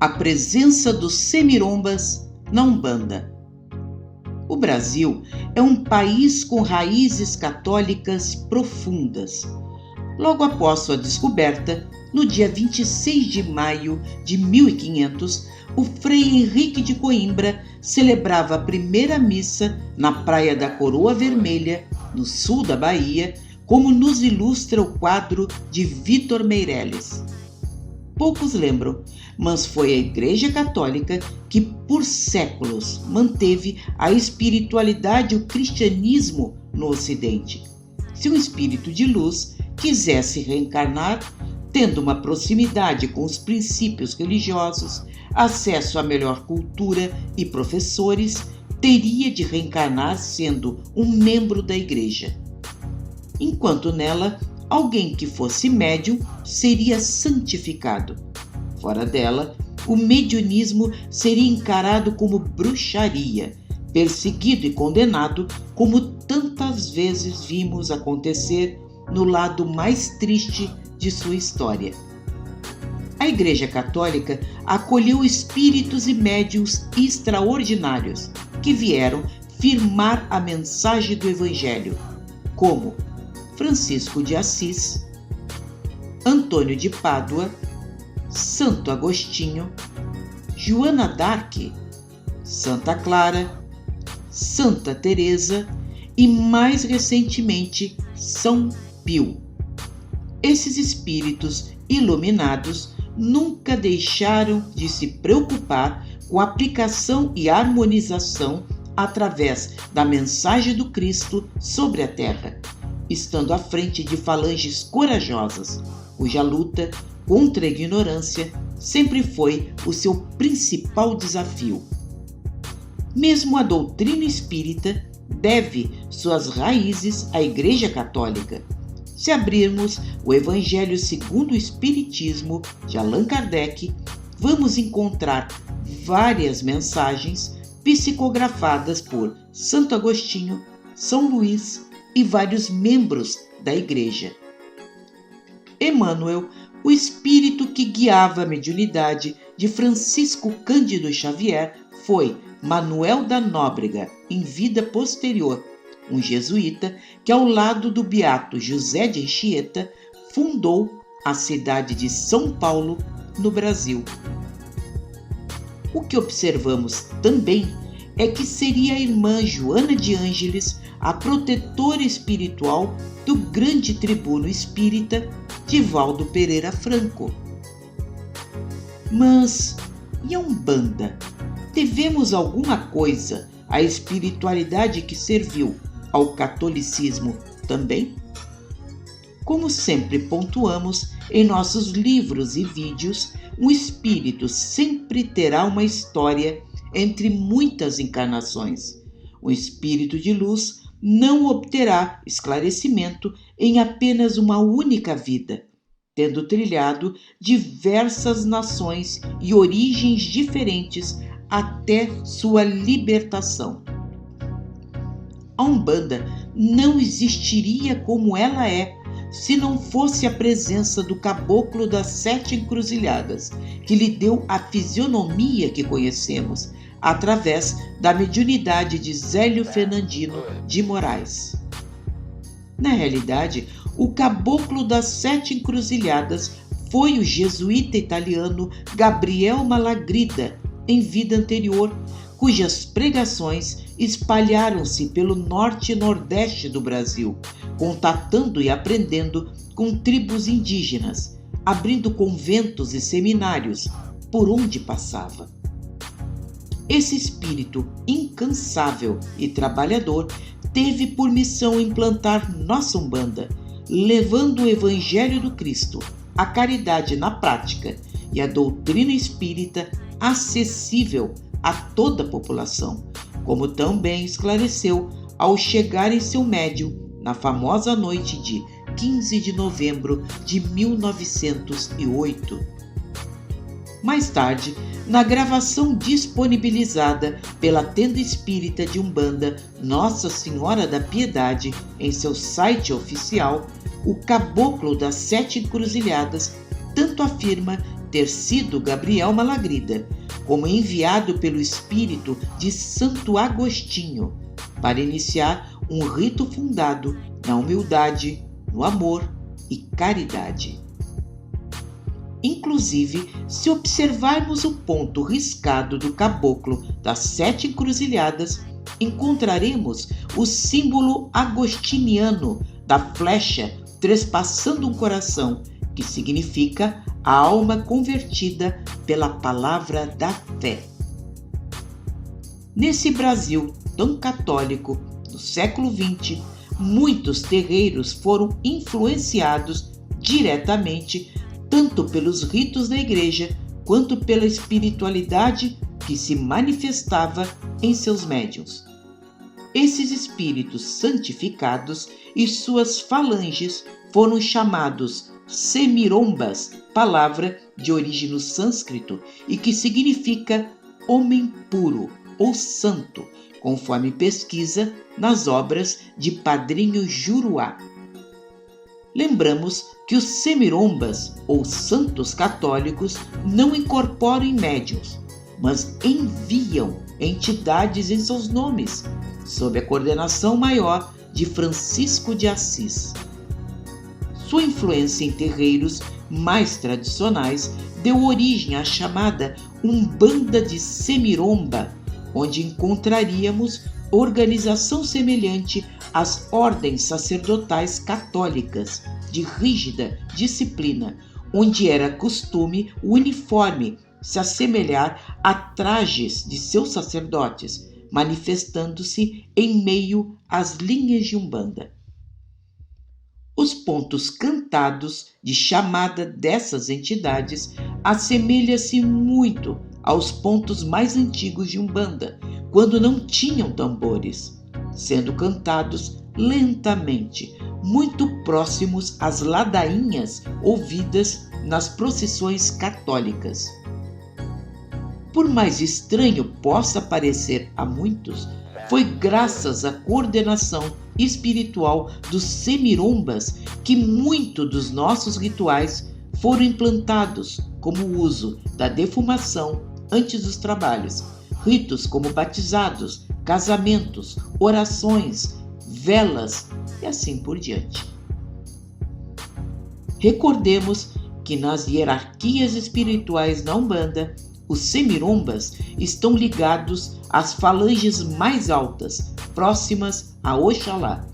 A presença dos semirombas na Umbanda. O Brasil é um país com raízes católicas profundas. Logo após sua descoberta, no dia 26 de maio de 1500, o Frei Henrique de Coimbra celebrava a primeira missa na Praia da Coroa Vermelha, no sul da Bahia, como nos ilustra o quadro de Vitor Meirelles. Poucos lembram, mas foi a Igreja Católica que por séculos manteve a espiritualidade e o cristianismo no Ocidente. Se um espírito de luz quisesse reencarnar, tendo uma proximidade com os princípios religiosos, acesso à melhor cultura e professores, teria de reencarnar sendo um membro da Igreja. Enquanto nela, alguém que fosse médium seria santificado. Fora dela, o mediunismo seria encarado como bruxaria, perseguido e condenado, como tantas vezes vimos acontecer no lado mais triste de sua história. A Igreja Católica acolheu espíritos e médiuns extraordinários que vieram firmar a mensagem do Evangelho, como Francisco de Assis, Antônio de Pádua, Santo Agostinho, Joana d'Arc, Santa Clara, Santa Teresa e, mais recentemente, São Pio. Esses espíritos iluminados nunca deixaram de se preocupar com a aplicação e harmonização através da mensagem do Cristo sobre a Terra, estando à frente de falanges corajosas, cuja luta contra a ignorância sempre foi o seu principal desafio. Mesmo a doutrina espírita deve suas raízes à Igreja Católica. Se abrirmos o Evangelho segundo o Espiritismo de Allan Kardec, vamos encontrar várias mensagens psicografadas por Santo Agostinho, São Luís e vários membros da Igreja. Emmanuel, o espírito que guiava a mediunidade de Francisco Cândido Xavier, foi Manuel da Nóbrega, em vida posterior, um jesuíta que, ao lado do beato José de Anchieta, fundou a cidade de São Paulo, no Brasil. O que observamos também é que seria a irmã Joana de Ângeles a protetora espiritual do grande tribuno espírita Divaldo Pereira Franco. Mas, e a Umbanda? Devemos alguma coisa à espiritualidade que serviu ao catolicismo também? Como sempre pontuamos em nossos livros e vídeos, um espírito sempre terá uma história entre muitas encarnações. O espírito de luz não obterá esclarecimento em apenas uma única vida, tendo trilhado diversas nações e origens diferentes até sua libertação. A Umbanda não existiria como ela é se não fosse a presença do Caboclo das Sete Encruzilhadas, que lhe deu a fisionomia que conhecemos, através da mediunidade de Zélio Fernandino de Moraes. Na realidade, o Caboclo das Sete Encruzilhadas foi o jesuíta italiano Gabriel Malagrida, em vida anterior, cujas pregações espalharam-se pelo norte e nordeste do Brasil, contatando e aprendendo com tribos indígenas, abrindo conventos e seminários por onde passava. Esse espírito incansável e trabalhador teve por missão implantar nossa Umbanda, levando o Evangelho do Cristo, a caridade na prática e a doutrina espírita acessível a toda a população, como também esclareceu ao chegar em seu médium na famosa noite de 15 de novembro de 1908. Mais tarde, na gravação disponibilizada pela Tenda Espírita de Umbanda Nossa Senhora da Piedade em seu site oficial, o Caboclo das Sete Encruzilhadas tanto afirma ter sido Gabriel Malagrida, como enviado pelo espírito de Santo Agostinho para iniciar um rito fundado na humildade, no amor e caridade. Inclusive, se observarmos o ponto riscado do caboclo das 7 encruzilhadas, encontraremos o símbolo agostiniano da flecha trespassando um coração, que significa a alma convertida pela palavra da fé. Nesse Brasil tão católico, no século XX, muitos terreiros foram influenciados diretamente tanto pelos ritos da igreja quanto pela espiritualidade que se manifestava em seus médiuns. Esses espíritos santificados e suas falanges foram chamados semirombas, palavra de origem no sânscrito e que significa homem puro ou santo, conforme pesquisa nas obras de Padrinho Juruá. Lembramos que os semirombas, ou santos católicos, não incorporam médiuns, mas enviam entidades em seus nomes, sob a coordenação maior de Francisco de Assis. Sua influência em terreiros mais tradicionais deu origem à chamada Umbanda de Semiromba, onde encontraríamos organização semelhante às ordens sacerdotais católicas, de rígida disciplina, onde era costume o uniforme se assemelhar a trajes de seus sacerdotes, manifestando-se em meio às linhas de Umbanda. Os pontos cantados de chamada dessas entidades assemelham-se muito aos pontos mais antigos de Umbanda, quando não tinham tambores, sendo cantados lentamente, muito próximos às ladainhas ouvidas nas procissões católicas. Por mais estranho possa parecer a muitos, foi graças à coordenação espiritual dos semirombas que muito dos nossos rituais foram implantados, como o uso da defumação antes dos trabalhos, ritos como batizados, casamentos, orações, velas e assim por diante. Recordemos que nas hierarquias espirituais na Umbanda, os semirombas estão ligados às falanges mais altas, próximas a Oxalá.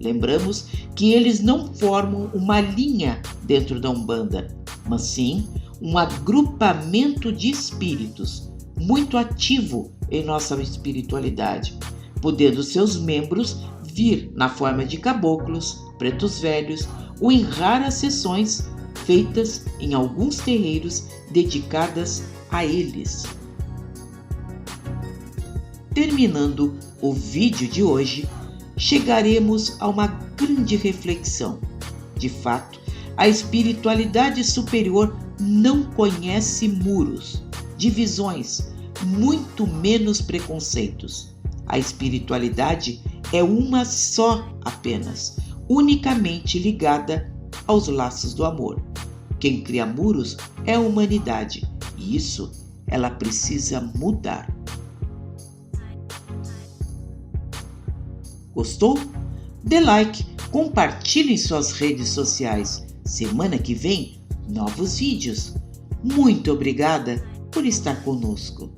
Lembramos que eles não formam uma linha dentro da Umbanda, mas sim um agrupamento de espíritos, muito ativo em nossa espiritualidade, podendo seus membros vir na forma de caboclos, pretos velhos ou em raras sessões feitas em alguns terreiros dedicadas a eles. Terminando o vídeo de hoje, chegaremos a uma grande reflexão. De fato, a espiritualidade superior não conhece muros, divisões, muito menos preconceitos. A espiritualidade é uma só apenas, unicamente ligada aos laços do amor. Quem cria muros é a humanidade, e isso ela precisa mudar. Gostou? Dê like, compartilhe em suas redes sociais. Semana que vem, novos vídeos. Muito obrigada por estar conosco.